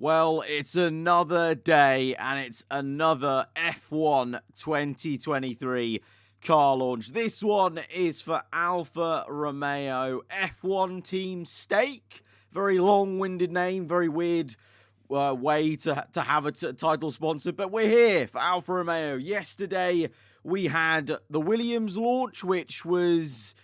Well, it's another day, and it's another F1 2023 car launch. This one is for Alfa Romeo F1 Team Stake. Very long-winded name, very weird way to have a title sponsor, but we're here for Alfa Romeo. Yesterday, we had the Williams launch, which was...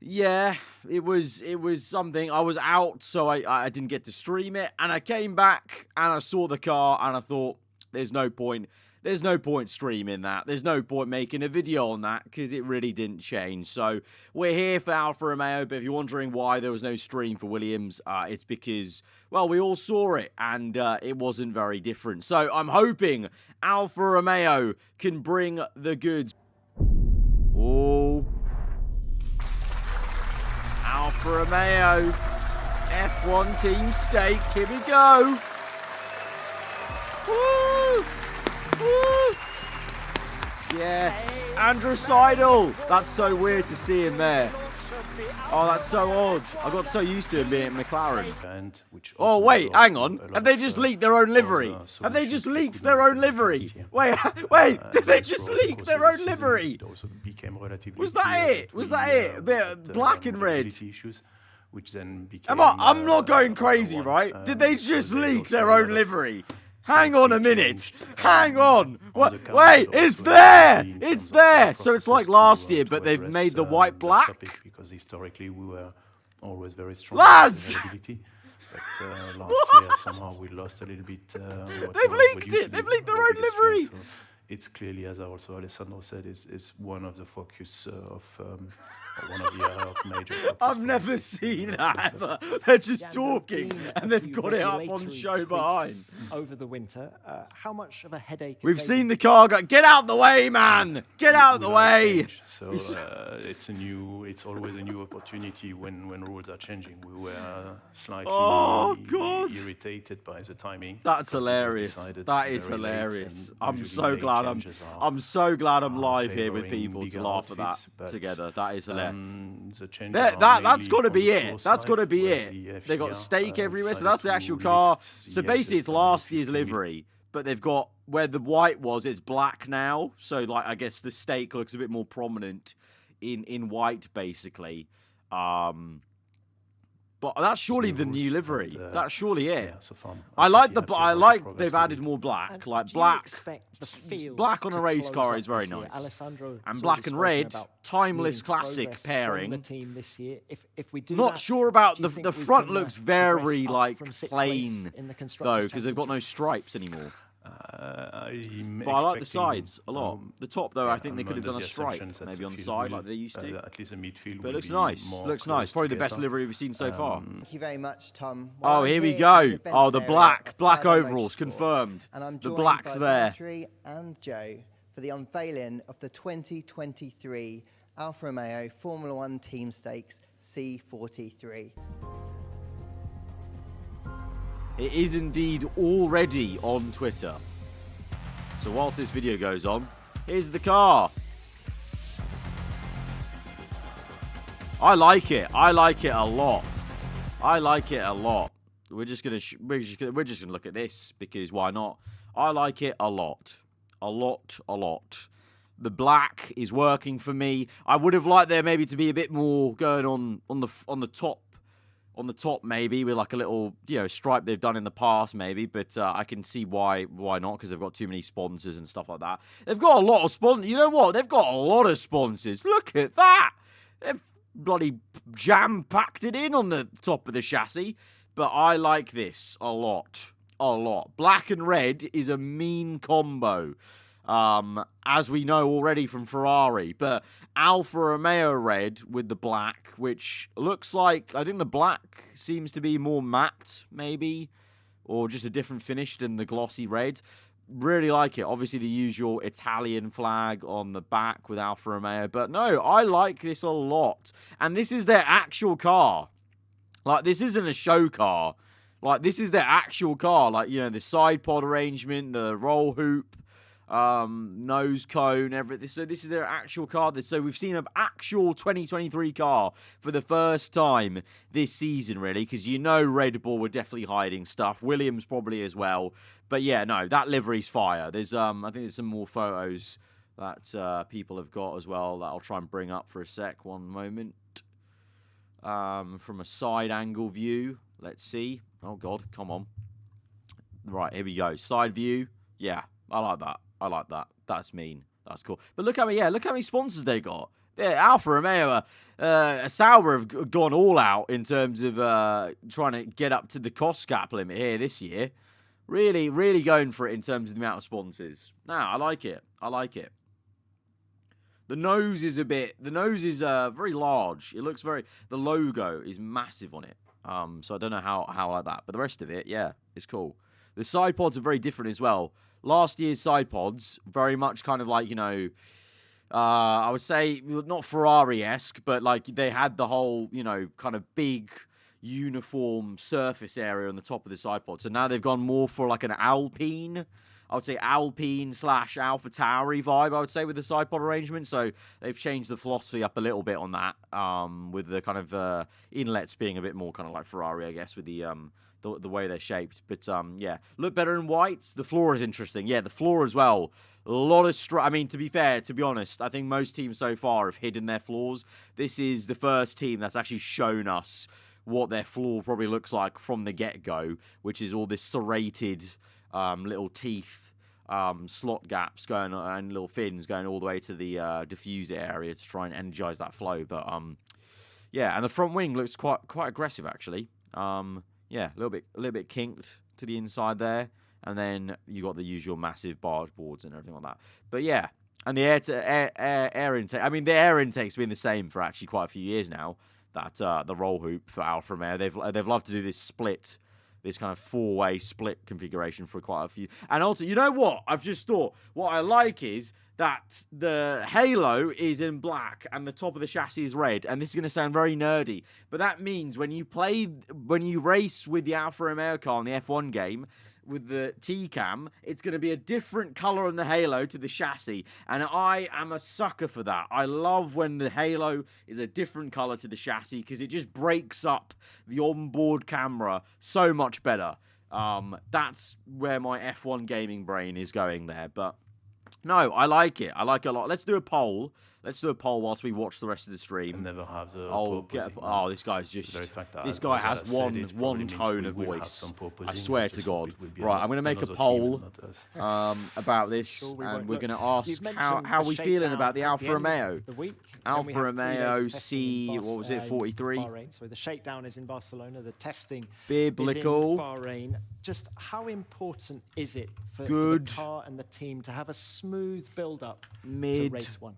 yeah, it was something. I was out, so I didn't get to stream it. And I came back, and I saw the car, and I thought, there's no point. There's no point streaming that. There's no point making a video on that, because it really didn't change. So, we're here for Alfa Romeo, but if you're wondering why there was no stream for Williams, it's because, well, we all saw it, and it wasn't very different. So, I'm hoping Alfa Romeo can bring the goods. Oh... Alfa Romeo, F1 Team Stake, here we go. Woo! Woo! Yes, Andrew Seidel. That's so weird to see him there. Oh, that's so odd. I got so used to him being at McLaren. Oh, wait, hang on. Have they just leaked their own livery? Have they just leaked their own livery? Wait, did they just leak their own livery? Was that it? Was that it? A bit of black and red. I'm not going crazy, right? Did they just leak their own livery? Hang on a minute. Hang on. Wait, it's there. It's there. So it's like last year, but they've made the white black. Because historically we were always very strong. Lads! But last year somehow we lost a little bit. They've leaked it. They've leaked their own livery. So it's clearly, as also Alessandro said, is one of the focus of one of the major. I've never seen that ever. They're just talking, and they've got it up on show behind. Over the winter, how much of a headache? We've seen the car go. Get out the way, man! Get out the way! So it's always a new opportunity when rules are changing. We were slightly irritated by the timing. That's hilarious. That is hilarious. I'm so glad I'm live here with people to laugh at that together. That is hilarious. That's got to be it. That's got to be it. They got steak everywhere, so that's the actual car. So basically, it's last year's livery, but they've got where the white was. It's black now, so like I guess the steak looks a bit more prominent in white, basically. But that's surely the new livery. That's surely it. Yeah, so I like they've added more black. Like black on a race car is very nice. And black and red, timeless classic pairing. Not sure about the front looks very like plain though, because they've got no stripes anymore. But I like the sides a lot. The top, though, I think they could have done a stripe, maybe on the side like they used to. At least the midfield. But it looks nice. Looks nice. Probably the best livery we've seen so far. Thank you very much, Tom. Oh, here we go. Oh, the black overalls confirmed. And I'm the joined black's by there. Dimitri and Joe for the unveiling of the 2023 Alfa Romeo Formula One Team Stakes C43. It is indeed already on Twitter. So whilst this video goes on, here's the car. I like it. I like it a lot. I like it a lot. We're just gonna look at this because why not? I like it a lot. A lot. The black is working for me. I would have liked there maybe to be a bit more going on the top. On the top, maybe, with like a little, stripe they've done in the past, maybe. But I can see why not, because they've got too many sponsors and stuff like that. They've got a lot of sponsors. You know what? They've got a lot of sponsors. Look at that. They've bloody jam-packed it in on the top of the chassis. But I like this a lot. A lot. Black and red is a mean combo. As we know already from Ferrari, but Alfa Romeo red with the black, which looks like, I think the black seems to be more matte, maybe, or just a different finish than the glossy red. Really like it. Obviously the usual Italian flag on the back with Alfa Romeo, but no, I like this a lot. And this is their actual car. Like, this isn't a show car. Like, this is their actual car. Like, the side pod arrangement, the roll hoop, nose cone, everything. So this is their actual car. So we've seen an actual 2023 car for the first time this season, really, because Red Bull were definitely hiding stuff. Williams probably as well. But yeah, no, that livery's fire. There's I think there's some more photos that people have got as well that I'll try and bring up for a sec. One moment. From a side angle view, let's see. Oh God, come on. Right, here we go. Side view. Yeah, I like that. I like that. That's mean. That's cool. But look how many sponsors they got. Yeah, Alfa Romeo, Sauber have gone all out in terms of trying to get up to the cost cap limit here this year. Really, really going for it in terms of the amount of sponsors. Nah, I like it. I like it. The nose is very large. It looks the logo is massive on it. So I don't know how I like that. But the rest of it, yeah, it's cool. The side pods are very different as well. Last year's side pods, very much kind of like, I would say not Ferrari-esque, but like they had the whole, kind of big uniform surface area on the top of the side pod. So now they've gone more for like an Alpine, I would say Alpine/Alpha Tauri vibe, I would say, with the side pod arrangement. So they've changed the philosophy up a little bit on that, with the kind of inlets being a bit more kind of like Ferrari, I guess, with the way they're shaped. But yeah, look better in white. The floor is interesting. Yeah, the floor as well. A lot of I mean, to be honest, I think most teams so far have hidden their floors. This is the first team that's actually shown us what their floor probably looks like from the get-go, which is all this serrated little teeth, slot gaps going and little fins going all the way to the diffuser area to try and energize that flow. But yeah, and the front wing looks quite aggressive actually. Yeah, a little bit kinked to the inside there, and then you got the usual massive barge boards and everything like that. But yeah, and the air intake. I mean, the air intake's been the same for actually quite a few years now. That the roll hoop for Alfa Romeo, they've loved to do this split, this kind of four-way split configuration for quite a few. And also, you know what? I've just thought what I like is that the halo is in black and the top of the chassis is red. And this is going to sound very nerdy, but that means when you race with the Alfa Romeo car in the F1 game with the T-Cam, it's going to be a different color on the halo to the chassis. And I am a sucker for that. I love when the halo is a different color to the chassis because it just breaks up the onboard camera so much better. That's where my F1 gaming brain is going there. But no, I like it. I like it a lot. Let's do a poll. Let's do a poll whilst we watch the rest of the stream. I never have the this guy's just... This guy has one tone of voice. I swear to God. Right, I'm going to make a poll about this, and we're going to ask how we feeling about the Alfa Romeo. Alfa Romeo C43. So the shakedown is in Barcelona. The testing Biblical. is in Bahrain. Just how important is it for the car and the team to have a smooth build-up to race one?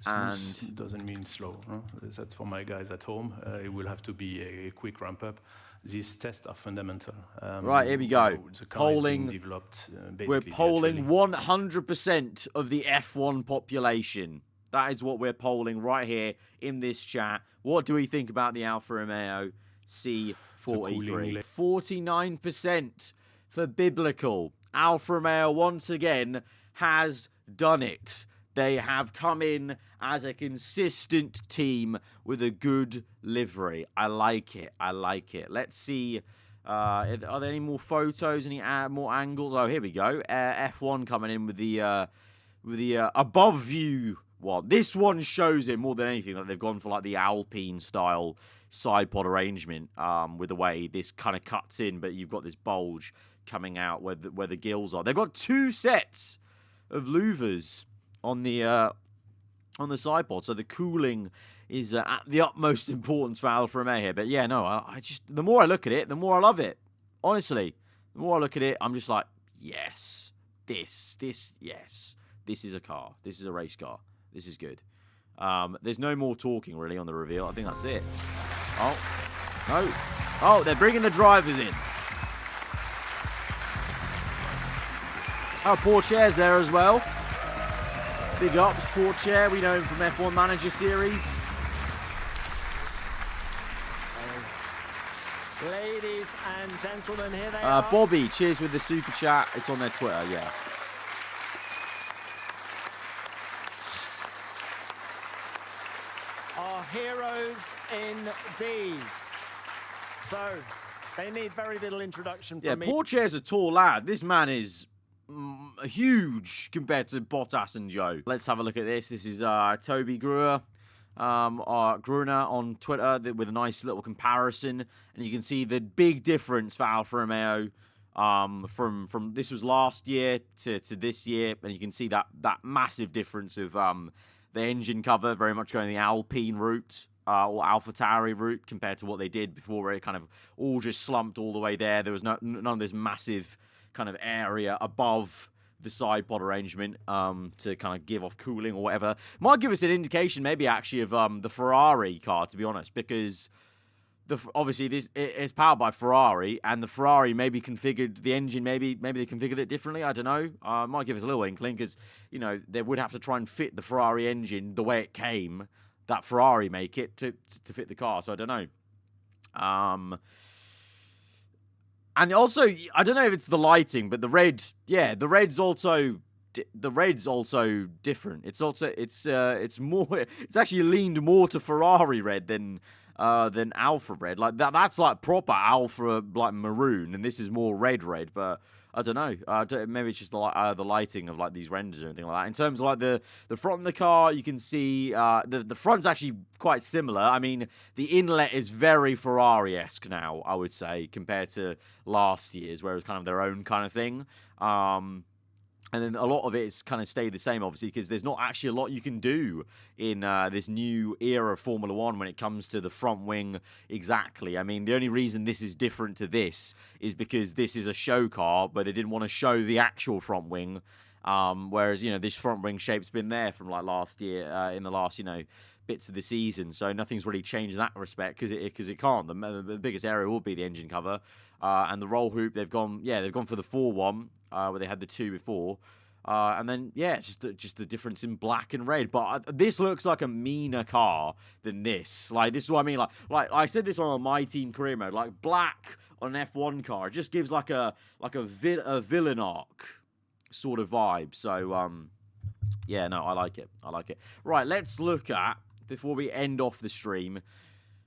And doesn't mean slow. Huh? That's for my guys at home. It will have to be a quick ramp up. These tests are fundamental. Right, here we go. Polling. We're polling virtually 100% of the F1 population. That is what we're polling right here in this chat. What do we think about the Alfa Romeo C43? 49% for biblical. Alfa Romeo once again has done it. They have come in as a consistent team with a good livery. I like it. I like it. Let's see. Are there any more photos? Any more angles? Oh, here we go. F1 coming in with the above view one. This one shows it more than anything that they've gone for like the Alpine style side pod arrangement, with the way this kind of cuts in, but you've got this bulge coming out where the gills are. They've got two sets of louvers on the side pod, so the cooling is at the utmost importance for Alfa Romeo here. But yeah, no, I just, the more I look at it, the more I love it. Honestly, the more I look at it, I'm just like, yes, yes, this is a car. This is a race car. This is good. There's no more talking really on the reveal. I think that's it. Oh, no. Oh, they're bringing the drivers in. Oh, Pourchaire's there as well. Big ups, Pourchaire. We know him from F1 Manager Series. Ladies and gentlemen, here they are. Bobby, cheers with the super chat. It's on their Twitter, yeah. has indeed. So, they need very little introduction from me. Pourchaire's a tall lad. This man is huge compared to Bottas and Joe. Let's have a look at this. This is Toby Gruner on Twitter with a nice little comparison, and you can see the big difference for Alfa Romeo from this was last year to this year, and you can see that massive difference of the engine cover very much going the Alpine route or AlphaTauri route compared to what they did before, where it kind of all just slumped all the way there. There was none of this massive kind of area above the Sidepod arrangement to kind of give off cooling or whatever. Might give us an indication maybe actually of the Ferrari car, to be honest, because obviously this it's powered by Ferrari, and the Ferrari maybe configured the engine, maybe they configured it differently. I don't know. Might give us a little inkling, because they would have to try and fit the Ferrari engine the way it came, that Ferrari make it to fit the car. So I don't know. And also, I don't know if it's the lighting, but the red's also different. It's actually leaned more to Ferrari red than Alfa red. Like that's like proper Alfa like maroon, and this is more red. But I don't know. Maybe it's just the lighting of like these renders or anything like that. In terms of like the front of the car, you can see the front's actually quite similar. I mean, the inlet is very Ferrari-esque now, I would say, compared to last year's, where it was kind of their own kind of thing. And then a lot of it's kind of stayed the same, obviously, because there's not actually a lot you can do in this new era of Formula One when it comes to the front wing exactly. I mean, the only reason this is different to this is because this is a show car, but they didn't want to show the actual front wing. Whereas, this front wing shape's been there from like last year, in the last, bits of the season. So nothing's really changed in that respect because it can't. The biggest area will be the engine cover. And the roll hoop, they've gone for the 4-1, where they had the 2 before. And then, it's just the difference in black and red. But this looks like a meaner car than this. Like, this is what I mean. Like I said this on My Team career mode. Like, black on an F1 car, it just gives like a villain arc sort of vibe. So, I like it. Right, let's look at, before we end off the stream,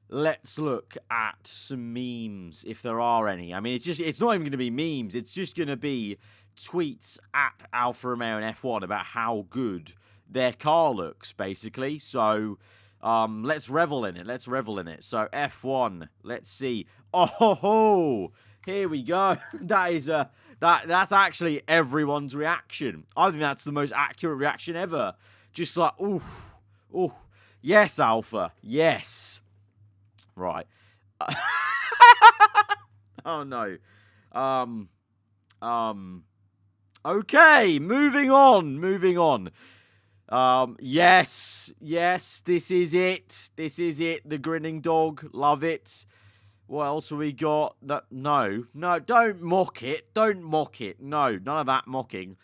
let's look at some memes, if there are any. I mean, it's not even going to be memes. It's just going to be tweets at Alfa Romeo and F1 about how good their car looks, basically. So, let's revel in it. So, F1, let's see. Oh, here we go. That's actually everyone's reaction. I think that's the most accurate reaction ever. Just like, ooh. Yes, Alpha. Yes. Right. Oh, no. Okay, moving on. Yes, this is it. The grinning dog. Love it. What else have we got? No, don't mock it. No, none of that mocking.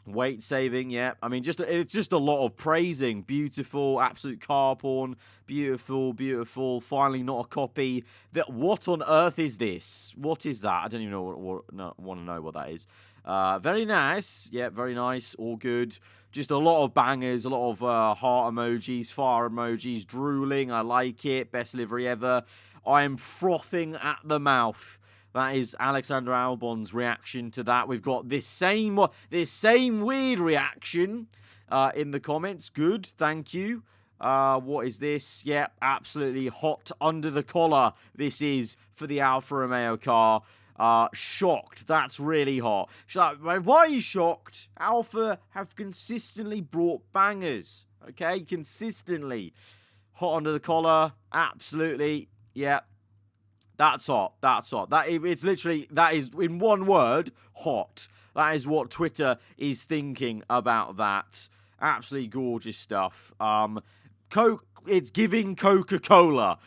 Weight saving, yeah. I mean, it's just a lot of praising. Beautiful, absolute car porn. Beautiful. Finally, not a copy. What on earth is this? What is that? I don't even want to know what that is. Very nice. Yeah, very nice. All good. Just a lot of bangers, a lot of heart emojis, fire emojis, drooling. I like it. Best livery ever. I am frothing at the mouth. That is Alexander Albon's reaction to that. We've got this same weird reaction in the comments. Good, thank you. What is this? Yeah, absolutely hot under the collar. This is for the Alfa Romeo car. Shocked. That's really hot. Why are you shocked? Alfa have consistently brought bangers. Okay, consistently. Hot under the collar. Absolutely. Yeah. That's hot. It's literally, that is, in one word, hot. That is what Twitter is thinking about that. Absolutely gorgeous stuff. It's giving Coca-Cola.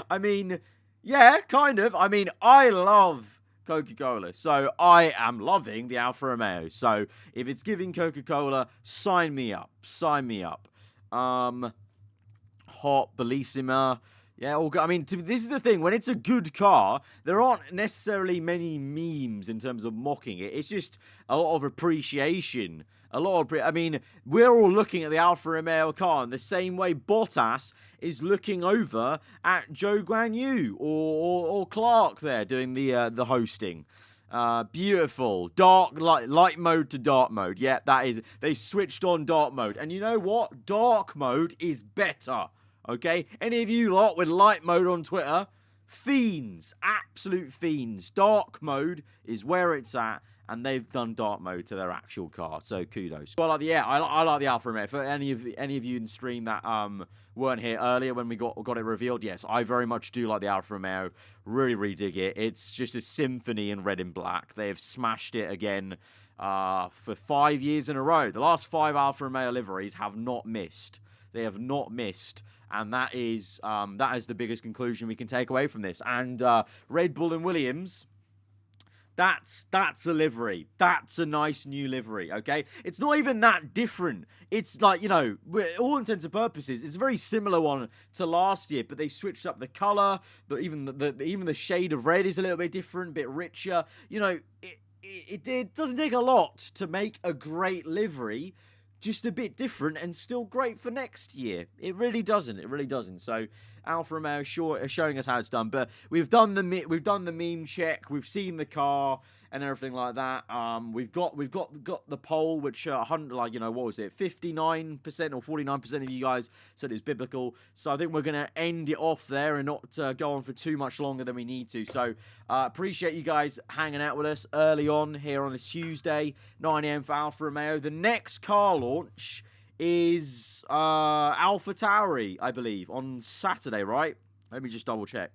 I mean, yeah, kind of. I mean, I love Coca-Cola, so I am loving the Alfa Romeo. So if it's giving Coca-Cola, sign me up. Hot, bellissima. Yeah, all good. I mean, this is the thing. When it's a good car, there aren't necessarily many memes in terms of mocking it. It's just a lot of appreciation. I mean, we're all looking at the Alfa Romeo car in the same way Bottas is looking over at Joe Guan Yu or Clark there doing the hosting. Beautiful. Dark, light mode to dark mode. Yeah, that is. They switched on dark mode. And you know what? Dark mode is better. Okay? Any of you lot with light mode on Twitter, fiends. Absolute fiends. Dark mode is where it's at. And they've done dark mode to their actual car, so kudos. Well, I like the Alfa Romeo. For any of you in the stream that weren't here earlier when we got it revealed, yes, I very much do like the Alfa Romeo. Really dig it. It's just a symphony in red and black. They have smashed it again for 5 years in a row. The last 5 Alfa Romeo liveries have not missed. They have not missed. And that is the biggest conclusion we can take away from this. And Red Bull and Williams. That's a livery. That's a nice new livery, okay? It's not even that different. It's like, you know, all intents and purposes, it's a very similar one to last year, but they switched up the color. Even the shade of red is a little bit different, a bit richer. You know, it doesn't take a lot to make a great livery, just a bit different and still great for next year. It really doesn't. It really doesn't. So Alfa Romeo showing us how it's done, but we've done the meme check. We've seen the car and everything like that. We've got the poll, which 100, like, you know, what was it? 59% or 49% of you guys said it was biblical. So I think we're gonna end it off there and not go on for too much longer than we need to. So appreciate you guys hanging out with us early on here on a Tuesday, 9 AM for Alfa Romeo. The next car launch is AlphaTauri, I believe, on Saturday, right? Let me just double check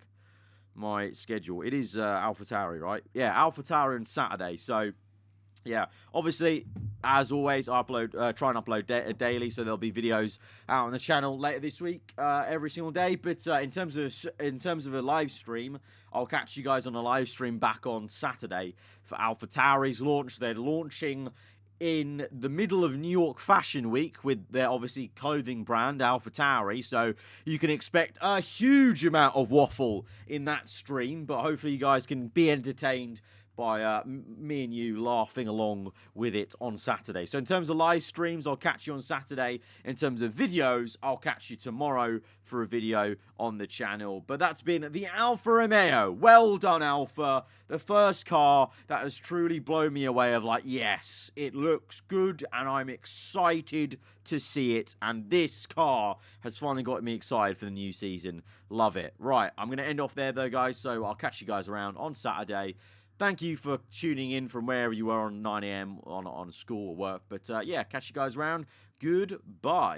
my schedule. It is AlphaTauri, right? Yeah, AlphaTauri on Saturday. So yeah, obviously, as always, I try and upload daily, so there'll be videos out on the channel later this week, every single day. But in terms of a live stream, I'll catch you guys on a live stream back on Saturday for AlphaTauri's launch. They're launching in the middle of New York Fashion Week with their, obviously, clothing brand, AlphaTauri. So you can expect a huge amount of waffle in that stream, but hopefully you guys can be entertained by me and you laughing along with it on Saturday. So in terms of live streams, I'll catch you on Saturday. In terms of videos, I'll catch you tomorrow for a video on the channel. But that's been the Alfa Romeo. Well done, Alfa. The first car that has truly blown me away of like, yes, it looks good and I'm excited to see it. And this car has finally got me excited for the new season. Love it. Right, I'm going to end off there though, guys. So I'll catch you guys around on Saturday. Thank you for tuning in from wherever you are on 9 AM on school or work. But yeah, catch you guys around. Goodbye.